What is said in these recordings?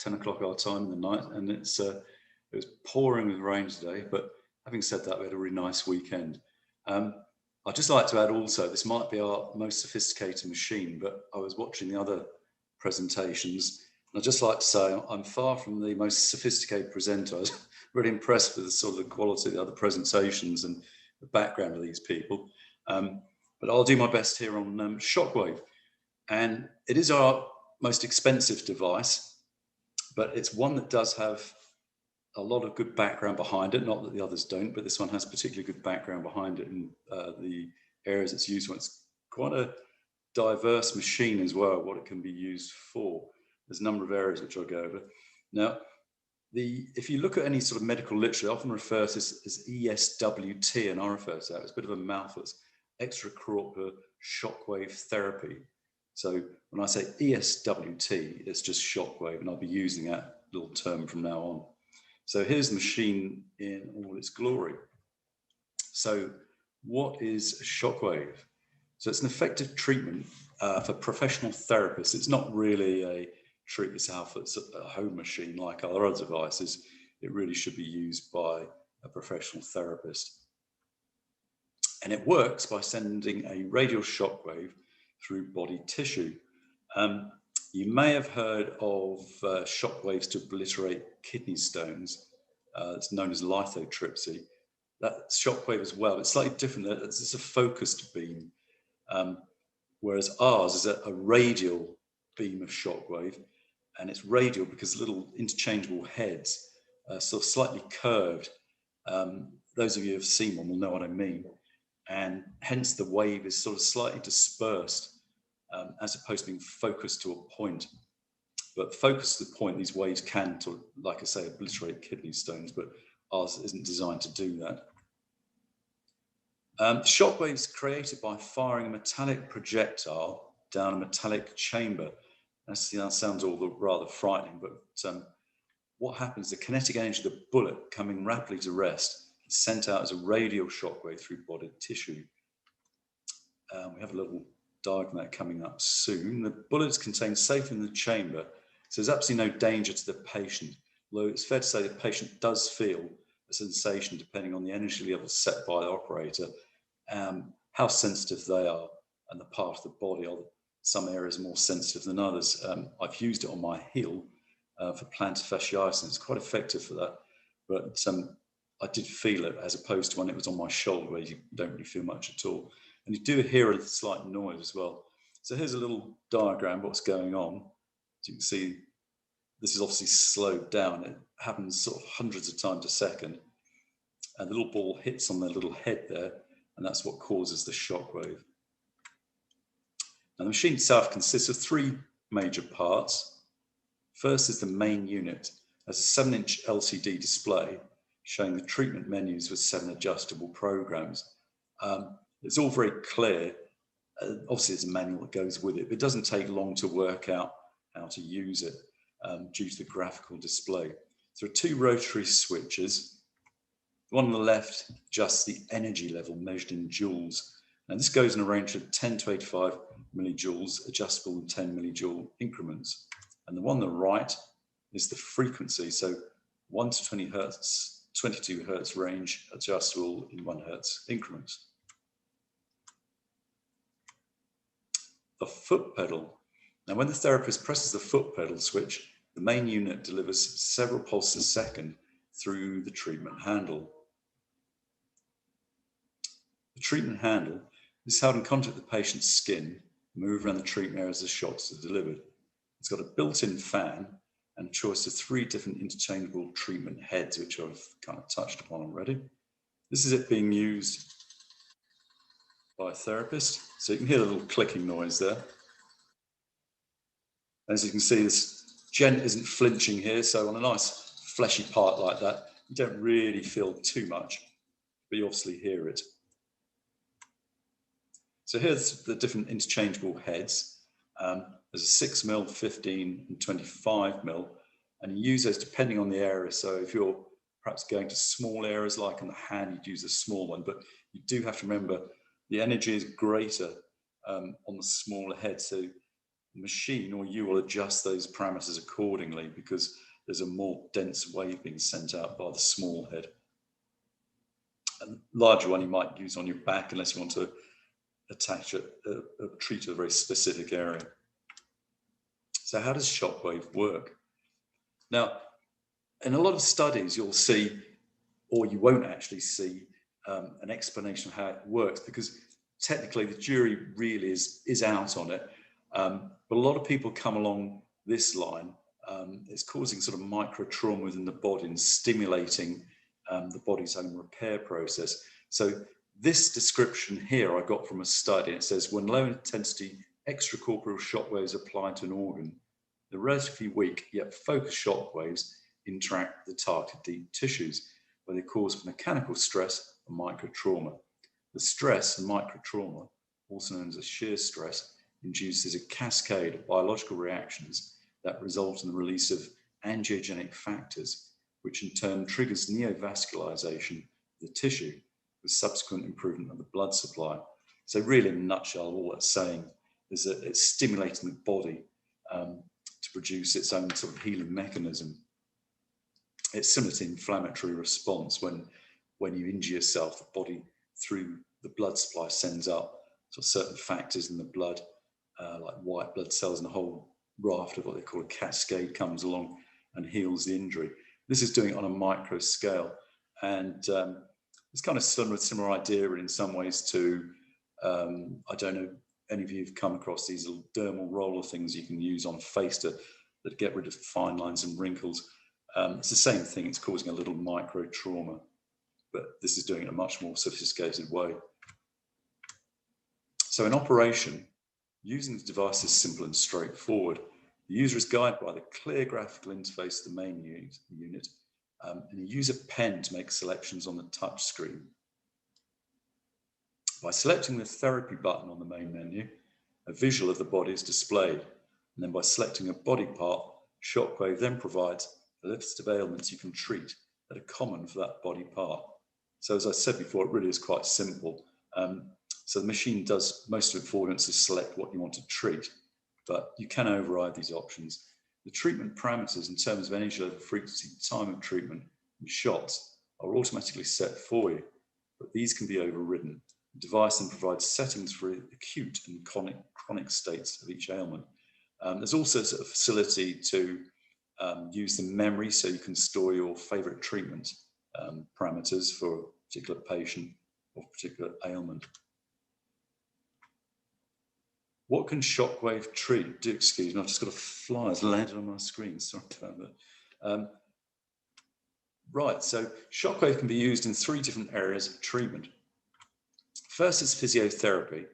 10 o'clock our time in the night, and it was pouring with rain today. But having said that, we had a really nice weekend. I'd just like to add also, this might be our most sophisticated machine, but I was watching the other presentations, and I'd just like to say I'm far from the most sophisticated presenter. I was really impressed with the sort of the quality of the other presentations and the background of these people. But I'll do my best here on Shockwave. And it is our most expensive device, but it's one that does have a lot of good background behind it. Not that the others don't, but this one has particularly good background behind it in the areas it's used for. It's quite a diverse machine as well, what it can be used for. There's a number of areas which I'll go over. Now, if you look at any sort of medical literature, they often refer to this as ESWT, and I refer to that. It's a bit of a mouthful. It's extracorporeal shockwave therapy. So when I say ESWT, it's just shockwave, and I'll be using that little term from now on. So here's the machine in all its glory. So what is shockwave? So it's an effective treatment for professional therapists. It's not really a treat yourself, it's a home machine like our other devices. It really should be used by a professional therapist. And it works by sending a radial shockwave through body tissue. You may have heard of shockwaves to obliterate kidney stones. It's known as lithotripsy. That shockwave as well, it's slightly different. It's a focused beam, whereas ours is a radial beam of shockwave, and it's radial because little interchangeable heads are sort of slightly curved. Those of you who have seen one will know what I mean, and hence the wave is sort of slightly dispersed as opposed to being focused to a point. But focused to the point, these waves can, like I say, obliterate kidney stones, but ours isn't designed to do that. Shockwaves created by firing a metallic projectile down a metallic chamber. That sounds all rather frightening, but what happens, the kinetic energy of the bullet coming rapidly to rest is sent out as a radial shockwave through body tissue. We have a little diagram of that coming up soon. The bullet is contained safely in the chamber, so there's absolutely no danger to the patient, although it's fair to say the patient does feel a sensation depending on the energy level set by the operator, how sensitive they are, and the part of the body. Some areas are more sensitive than others. I've used it on my heel for plantar fasciitis, and it's quite effective for that. But I did feel it as opposed to when it was on my shoulder, where you don't really feel much at all. And you do hear a slight noise as well. So here's a little diagram of what's going on. As you can see, this is obviously slowed down. It happens sort of hundreds of times a second. And the little ball hits on the little head there, and that's what causes the shockwave. Now, the machine itself consists of three major parts. First is the main unit, as a 7-inch LCD display showing the treatment menus with 7 adjustable programs. It's all very clear. Obviously, there's a manual that goes with it, but it doesn't take long to work out how to use it due to the graphical display. So there are 2 rotary switches. The one on the left adjusts the energy level measured in joules. Now, this goes in a range of 10 to 85 millijoules, adjustable in 10 millijoule increments. And the one on the right is the frequency, so 1 to 20 hertz, 22 hertz range, adjustable in 1 hertz increments. The foot pedal. Now, when the therapist presses the foot pedal switch, the main unit delivers several pulses a second through the treatment handle. The treatment handle is held in contact with the patient's skin, moved around the treatment area as the shocks are delivered. It's got a built-in fan and a choice of 3 different interchangeable treatment heads, which I've kind of touched upon already. This is it being used by a therapist. So you can hear the little clicking noise there. As you can see, this gent isn't flinching here. So on a nice fleshy part like that, you don't really feel too much, but you obviously hear it. So here's the different interchangeable heads. There's a 6mm, 15 and 25mm, and you use those depending on the area. So if you're perhaps going to small areas like in the hand, you'd use a small one, but you do have to remember the energy is greater on the smaller head. So the machine or you will adjust those parameters accordingly because there's a more dense wave being sent out by the small head. A larger one you might use on your back unless you want to attach treat a very specific area. So how does Shockwave work? Now, in a lot of studies, you'll see, or you won't actually see, an explanation of how it works because technically the jury really is out on it. But a lot of people come along this line. It's causing sort of micro trauma within the body and stimulating the body's own repair process. So this description here I got from a study. It says when low intensity extracorporeal shock waves applied to an organ, the relatively weak yet focused shock waves interact with the targeted deep tissues where they cause mechanical stress and micro trauma. The stress and micro trauma, also known as a shear stress, induces a cascade of biological reactions that result in the release of angiogenic factors, which in turn triggers neovascularization of the tissue with subsequent improvement of the blood supply. So really, in a nutshell, all that's saying is that it's stimulating the body to produce its own sort of healing mechanism. It's similar to inflammatory response. When you injure yourself, the body through the blood supply sends up sort of certain factors in the blood, like white blood cells, and a whole raft of what they call a cascade comes along and heals the injury. This is doing it on a micro scale, and it's kind of similar idea in some ways to, I don't know, any of you have come across these little dermal roller things you can use on face to get rid of fine lines and wrinkles. It's the same thing, it's causing a little micro trauma, but this is doing it in a much more sophisticated way. So in operation, using the device is simple and straightforward. The user is guided by the clear graphical interface of the main unit, and you use a pen to make selections on the touch screen. By selecting the therapy button on the main menu, a visual of the body is displayed, and then by selecting a body part, Shockwave then provides a list of ailments you can treat that are common for that body part. So as I said before, it really is quite simple. So the machine does most of it for you to select what you want to treat, but you can override these options. The treatment parameters in terms of energy level, frequency, time of treatment, and shots are automatically set for you, but these can be overridden. The device then provides settings for acute and chronic states of each ailment. There's also a facility to use the memory, so you can store your favorite treatment parameters for a particular patient or particular ailment. What can Shockwave treat? Excuse me, I've just got a fly landed on my screen. Sorry about that. Right, so Shockwave can be used in 3 different areas of treatment. First is physiotherapy,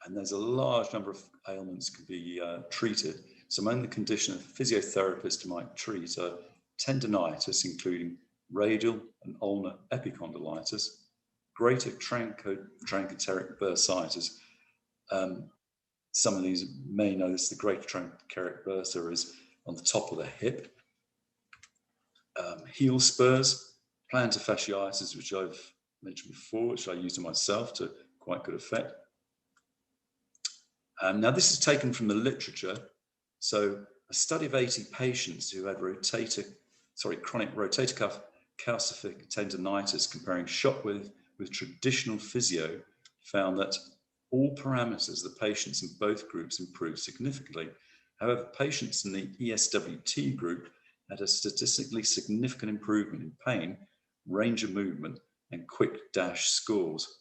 and there's a large number of ailments can be treated. So among the condition a physiotherapist might treat are tendinitis, including radial and ulnar epicondylitis, greater trochanteric bursitis. Some of these may know this, the greater trochanteric bursa is on the top of the hip. Heel spurs, plantar fasciitis, which I've mentioned before, which I used on myself to quite good effect. Now this is taken from the literature. So a study of 80 patients who had chronic rotator cuff calcific tendinitis comparing Shockwave with traditional physio found that all parameters of the patients in both groups improved significantly. However, patients in the ESWT group had a statistically significant improvement in pain, range of movement, and quick dash scores.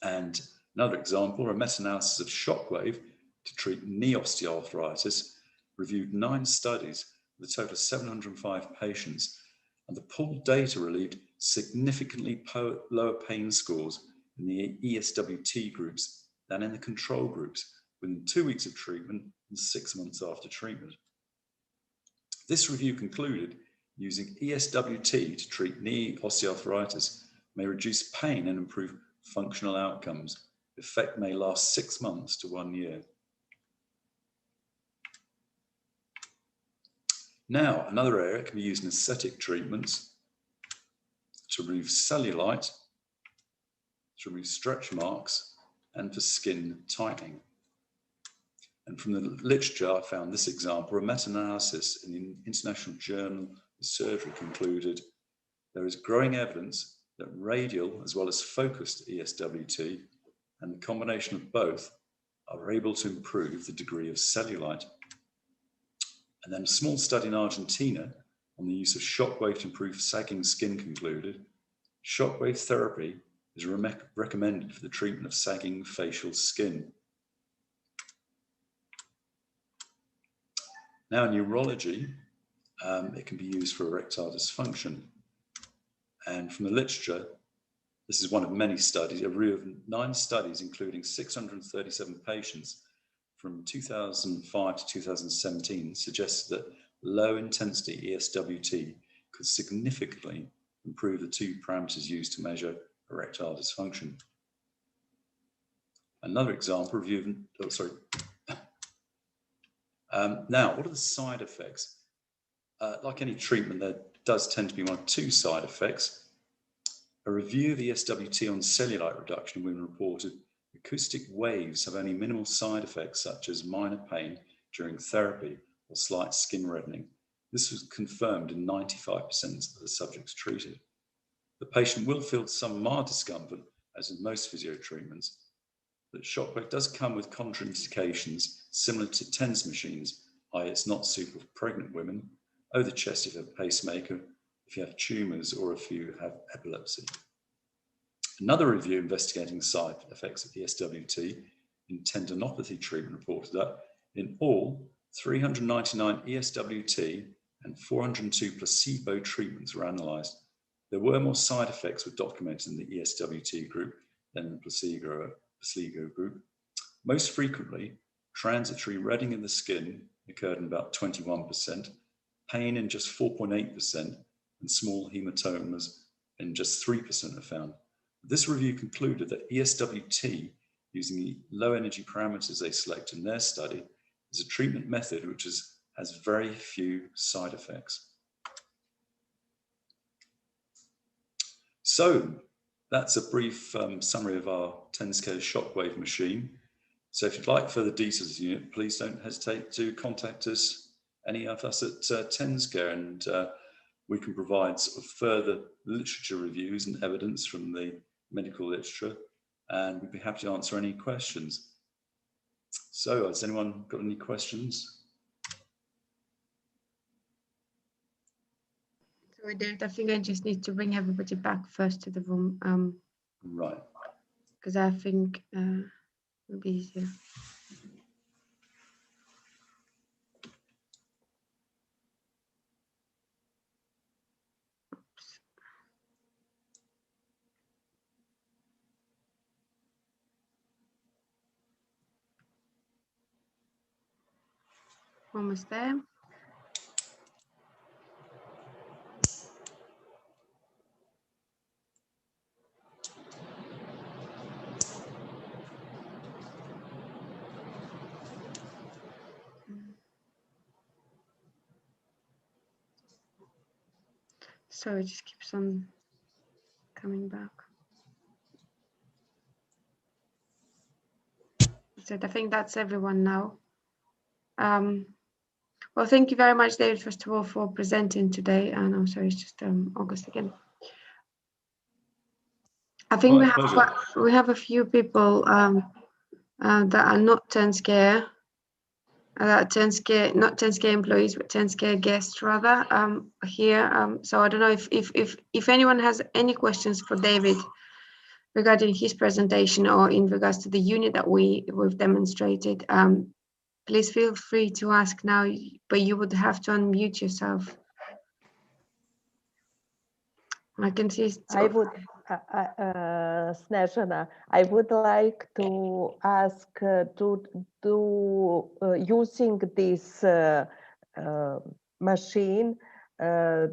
And another example, a meta-analysis of Shockwave to treat knee osteoarthritis reviewed 9 studies with a total of 705 patients, and the pooled data relieved significantly lower pain scores in the ESWT groups than in the control groups within 2 weeks of treatment and 6 months after treatment. This review concluded using ESWT to treat knee osteoarthritis may reduce pain and improve functional outcomes. The effect may last 6 months to 1 year. Now, another area can be used in aesthetic treatments to remove cellulite, to remove stretch marks, and for skin tightening. And from the literature, I found this example. A meta-analysis in the International Journal of Surgery concluded there is growing evidence that radial as well as focused ESWT and the combination of both are able to improve the degree of cellulite. And then a small study in Argentina on the use of shockwave to improve sagging skin concluded shockwave therapy is recommended for the treatment of sagging facial skin. Now in urology, it can be used for erectile dysfunction. And from the literature, this is one of many studies, a review of 9 studies, including 637 patients from 2005 to 2017, suggests that low-intensity ESWT could significantly improve the 2 parameters used to measure erectile dysfunction. Another example, review of, now, what are the side effects? Like any treatment, there does tend to be 1 or 2 side effects. A review of ESWT on cellulite reduction in women reported acoustic waves have only minimal side effects such as minor pain during therapy or slight skin reddening. This was confirmed in 95% of the subjects treated. The patient will feel some mild discomfort, as in most physio treatments, but shockwave does come with contraindications similar to TENS machines, i.e. it's not suitable for pregnant women, over the chest if you have a pacemaker, if you have tumours, or if you have epilepsy. Another review investigating side effects of ESWT in tendinopathy treatment reported that in all, 399 ESWT and 402 placebo treatments were analysed. There were more side effects were documented in the ESWT group than in the placebo group. Most frequently, transitory reddening in the skin occurred in about 21%, pain in just 4.8%, and small hematomas in just 3% are found. This review concluded that ESWT, using the low energy parameters they selected in their study, is a treatment method which has very few side effects. So that's a brief summary of our TensCare Shockwave machine. So if you'd like further details of the unit, please don't hesitate to contact us, any of us at TensCare, and we can provide sort of further literature reviews and evidence from the medical literature, and we'd be happy to answer any questions. So has anyone got any questions? Sorry, David, I think I just need to bring everybody back first to the room. Right. Because I think it'll be easier. Oops. Almost there. So it just keeps on coming back. So I think that's everyone now. Well, thank you very much, David, first of all, for presenting today. And I'm sorry, it's just August again. I think we have a few people that are not TensCare, not TensCare employees, but TensCare guests rather here. So I don't know if anyone has any questions for David regarding his presentation or in regards to the unit that we've demonstrated. Please feel free to ask now, but you would have to unmute yourself. I can see. Snezhana, I would like to ask, using this machine,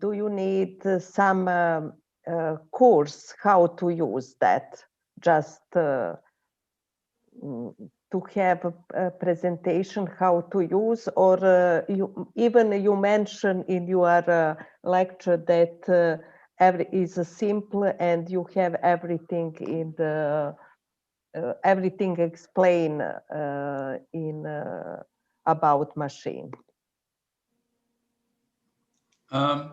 do you need some course how to use that? Just to have a presentation how to use, or you mentioned in your lecture that is simple and you have everything in the everything explained in about machine? I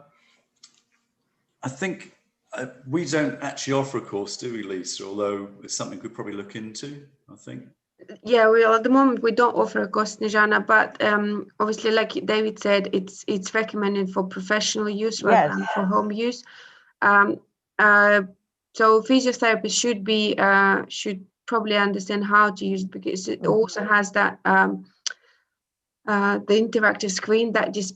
think we don't actually offer a course, do we, Lisa? Although it's something we'd probably look into, I think. Yeah, at the moment we don't offer a course, Snezhana, but obviously, like David said, it's recommended for professional use rather than for home use. So physiotherapy should probably understand how to use it, because it also has that the interactive screen that just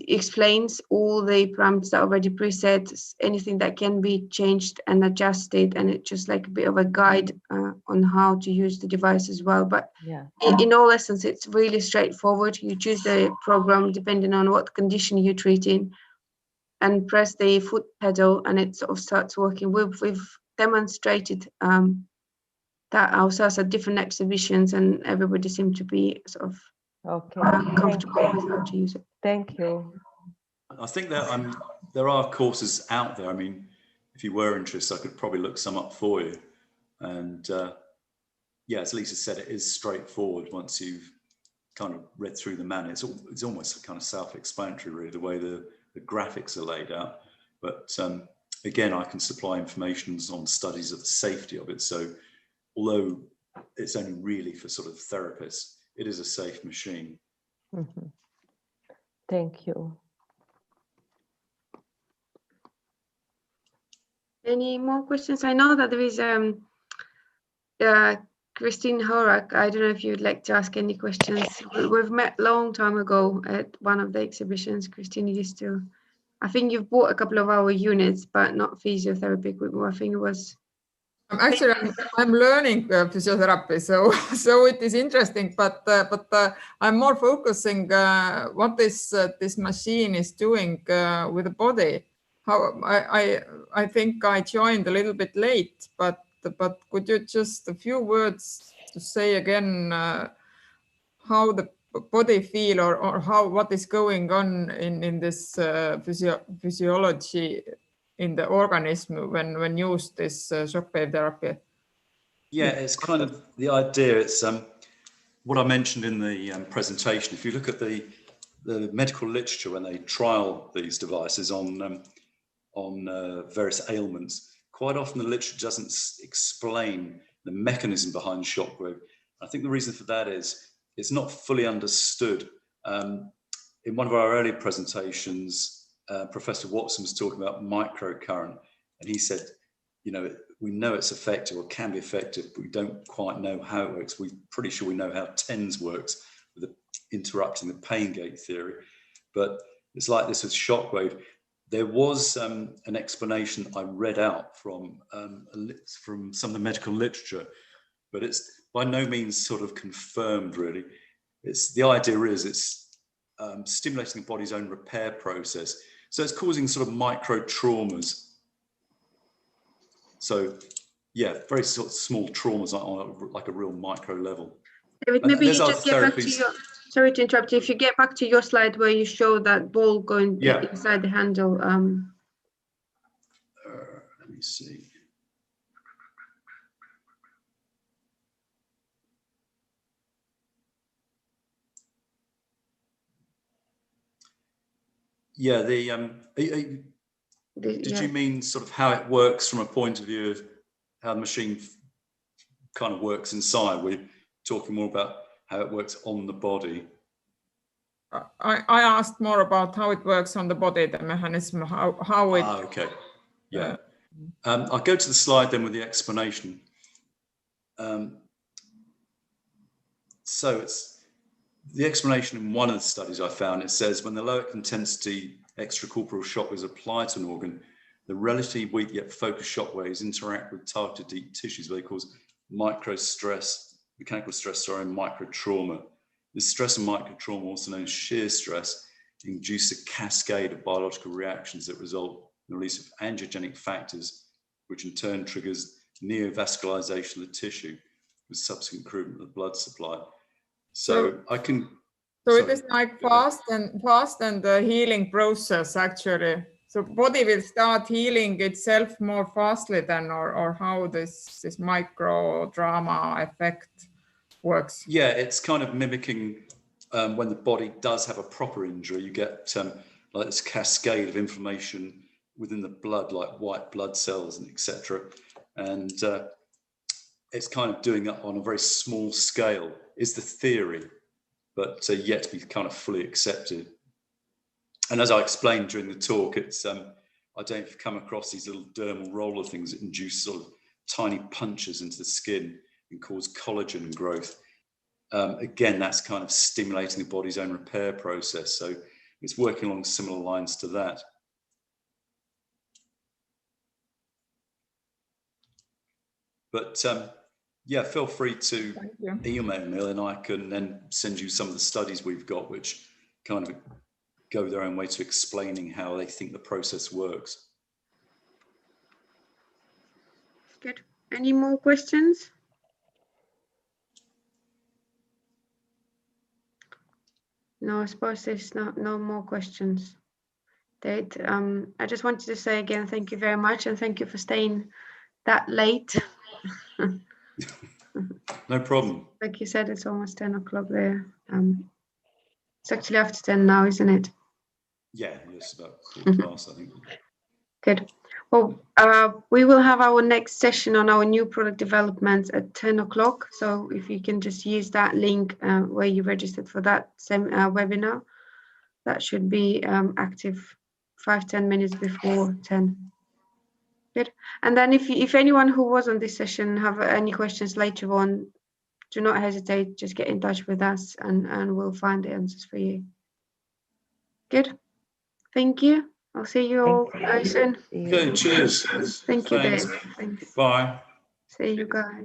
explains all the parameters that are already preset, anything that can be changed and adjusted, and it's just like a bit of a guide on how to use the device as well. But in all essence, it's really straightforward. You choose the program depending on what condition you're treating, and press the foot pedal, and it sort of starts working. We've demonstrated that ourselves at different exhibitions, and everybody seemed to be sort of comfortable with how to use it. Thank you. I think that there are courses out there. I mean, if you were interested, I could probably look some up for you. And yeah, as Lisa said, it is straightforward once you've kind of read through the manual. It's almost kind of self-explanatory, really, the way the graphics are laid out. But again, I can supply information on studies of the safety of it. So although it's only really for sort of therapists, it is a safe machine. Mm-hmm. Thank you. Any more questions? I know that there is Christine Horak. I don't know if you'd like to ask any questions. We've met a long time ago at one of the exhibitions. Christine used to, I think you've bought a couple of our units, but not physiotherapy equipment. I think it was. Actually, I'm learning physiotherapy, so it is interesting. But I'm more focusing what this machine is doing with the body. How I think I joined a little bit late, but could you just a few words to say again how the body feel or what is going on in this physiology in the organism when used this shockwave therapy? Yeah, it's kind of the idea. It's what I mentioned in the presentation. If you look at the medical literature when they trial these devices on various ailments, quite often the literature doesn't explain the mechanism behind shockwave. I think the reason for that is it's not fully understood. In one of our earlier presentations, Professor Watson was talking about microcurrent, and he said, you know, we know it's effective or can be effective, but we don't quite know how it works. We're pretty sure we know how TENS works with interrupting the pain gate theory, but it's like this with shockwave. There was an explanation I read out from some of the medical literature, but it's by no means sort of confirmed, really. The idea is it's stimulating the body's own repair process. So it's causing sort of micro traumas. So yeah, very sort of small traumas on like a real micro level. David, maybe you just get back to your, sorry to interrupt you, if you get back to your slide where you show that ball going inside the handle. Let me see. Yeah, did you mean sort of how it works from a point of view of how the machine kind of works inside? We're talking more about how it works on the body. I asked more about how it works on the body, the mechanism, how it... okay, yeah. I'll go to the slide then with the explanation. So it's the explanation in one of the studies I found. It says when the low intensity extracorporeal shock is applied to an organ, the relatively weak yet focused shock waves interact with targeted deep tissues where they cause mechanical stress, and micro trauma. This stress and micro trauma, also known as shear stress, induce a cascade of biological reactions that result in the release of angiogenic factors, which in turn triggers neovascularization of the tissue with subsequent improvement of the blood supply. So I can... So it is like fast and the healing process, actually. So body will start healing itself more fastly then, or how this micro trauma effect works? Yeah, it's kind of mimicking when the body does have a proper injury, you get like this cascade of inflammation within the blood, like white blood cells and etc. And it's kind of doing it on a very small scale, is the theory, but yet to be kind of fully accepted. And as I explained during the talk, it's I don't know if you've come across these little dermal roller things that induce sort of tiny punches into the skin and cause collagen growth. Again, that's kind of stimulating the body's own repair process. So it's working along similar lines to that. But yeah, feel free to email me and I can then send you some of the studies we've got, which kind of go their own way to explaining how they think the process works. Good. Any more questions? No, I suppose there's no more questions. Dave, I just wanted to say again, thank you very much, and thank you for staying that late. No problem. Like you said, it's almost 10 o'clock there. It's actually after 10 now, isn't it? Yeah, it's about quarter past, I think. Good. Well, we will have our next session on our new product development at 10 o'clock. So if you can just use that link where you registered for that same webinar, that should be active 5-10 minutes before 10. Good. And then if anyone who was on this session have any questions later on, do not hesitate, just get in touch with us and we'll find the answers for you. Good. Thank you. I'll see you all very soon. Okay, cheers. Thank you, Thanks. Dave. Thanks. Bye. See you guys.